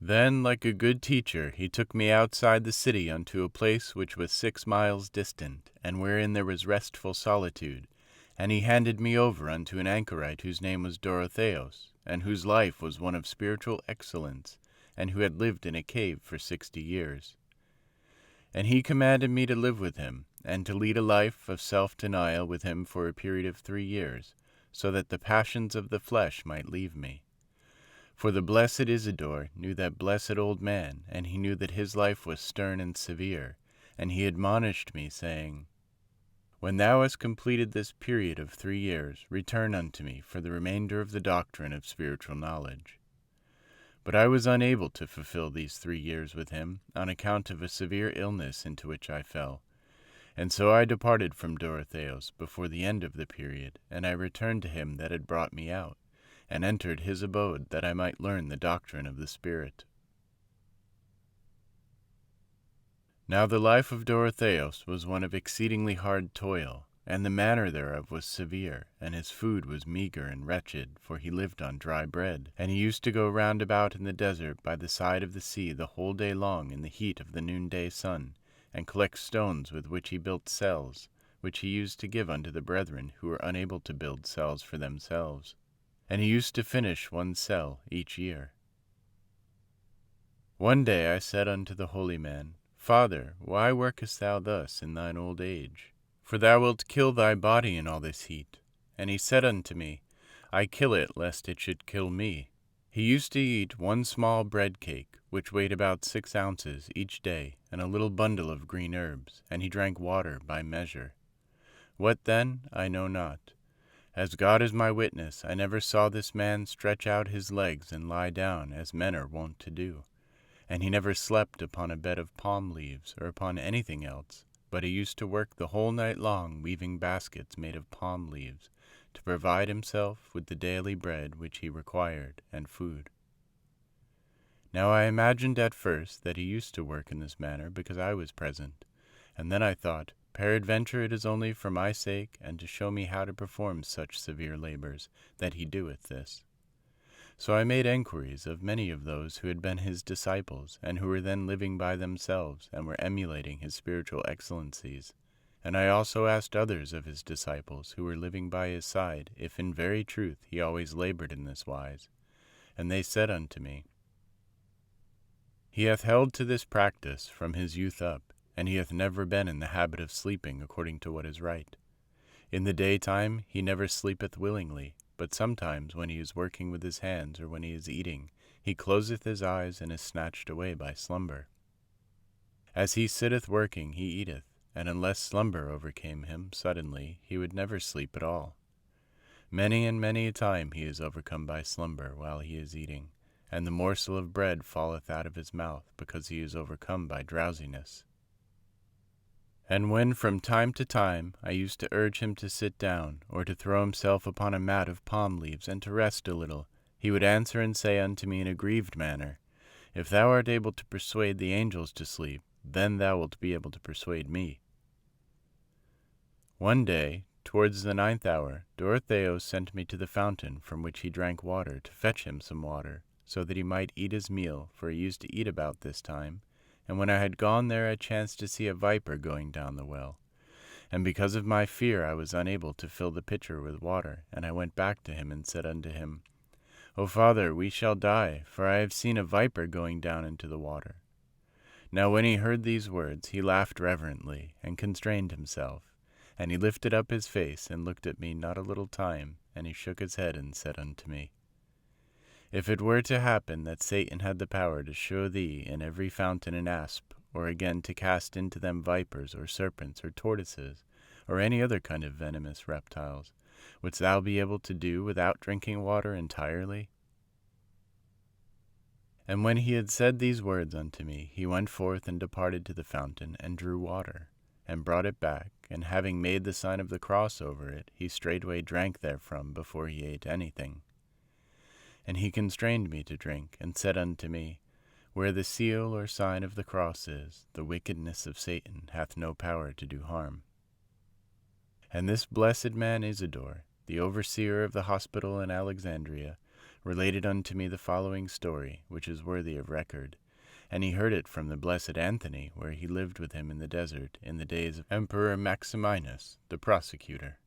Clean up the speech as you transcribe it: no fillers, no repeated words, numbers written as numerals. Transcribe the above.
Then, like a good teacher, he took me outside the city unto a place which was 6 miles distant, and wherein there was restful solitude. And he handed me over unto an anchorite whose name was Dorotheos, and whose life was one of spiritual excellence, and who had lived in a cave for 60 years. And he commanded me to live with him, and to lead a life of self-denial with him for a period of 3 years, so that the passions of the flesh might leave me. For the blessed Isidore knew that blessed old man, and he knew that his life was stern and severe, and he admonished me, saying, When thou hast completed this period of 3 years, return unto me for the remainder of the doctrine of spiritual knowledge. But I was unable to fulfill these 3 years with him, on account of a severe illness into which I fell. And so I departed from Dorotheos before the end of the period, and I returned to him that had brought me out, and entered his abode that I might learn the doctrine of the Spirit. Now the life of Dorotheos was one of exceedingly hard toil, and the manner thereof was severe, and his food was meagre and wretched, for he lived on dry bread. And he used to go round about in the desert by the side of the sea the whole day long in the heat of the noonday sun, and collect stones with which he built cells, which he used to give unto the brethren who were unable to build cells for themselves. And he used to finish 1 cell each year. One day I said unto the holy man, Father, why workest thou thus in thine old age? For thou wilt kill thy body in all this heat. And he said unto me, I kill it lest it should kill me. He used to eat 1 small bread cake, which weighed about 6 ounces each day, and a little bundle of green herbs, and he drank water by measure. What then, I know not. As God is my witness, I never saw this man stretch out his legs and lie down as men are wont to do. And he never slept upon a bed of palm leaves or upon anything else, but he used to work the whole night long weaving baskets made of palm leaves, to provide himself with the daily bread which he required and food. Now I imagined at first that he used to work in this manner because I was present, and then I thought, peradventure it is only for my sake, and to show me how to perform such severe labors, that he doeth this. So I made enquiries of many of those who had been his disciples, and who were then living by themselves, and were emulating his spiritual excellencies. And I also asked others of his disciples, who were living by his side, if in very truth he always labored in this wise. And they said unto me, He hath held to this practice from his youth up, and he hath never been in the habit of sleeping according to what is right. In the daytime he never sleepeth willingly, but sometimes when he is working with his hands, or when he is eating, he closeth his eyes and is snatched away by slumber. As he sitteth working he eateth, and unless slumber overcame him suddenly, he would never sleep at all. Many and many a time he is overcome by slumber while he is eating, and the morsel of bread falleth out of his mouth, because he is overcome by drowsiness. And when from time to time I used to urge him to sit down, or to throw himself upon a mat of palm leaves, and to rest a little, he would answer and say unto me in a grieved manner, If thou art able to persuade the angels to sleep, then thou wilt be able to persuade me. One day, towards the 9th hour, Dorotheos sent me to the fountain from which he drank water, to fetch him some water, so that he might eat his meal, for he used to eat about this time. And when I had gone there, I chanced to see a viper going down the well. And because of my fear I was unable to fill the pitcher with water, and I went back to him and said unto him, O Father, we shall die, for I have seen a viper going down into the water. Now when he heard these words, he laughed reverently, and constrained himself. And he lifted up his face, and looked at me not a little time, and he shook his head, and said unto me, If it were to happen that Satan had the power to show thee in every fountain an asp, or again to cast into them vipers, or serpents, or tortoises, or any other kind of venomous reptiles, wouldst thou be able to do without drinking water entirely? And when he had said these words unto me, he went forth and departed to the fountain, and drew water, and brought it back, and having made the sign of the cross over it, he straightway drank therefrom before he ate anything. And he constrained me to drink, and said unto me, Where the seal or sign of the cross is, the wickedness of Satan hath no power to do harm. And this blessed man Isidore, the overseer of the hospital in Alexandria, related unto me the following story, which is worthy of record. And he heard it from the blessed Anthony, where he lived with him in the desert in the days of Emperor Maximinus, the prosecutor.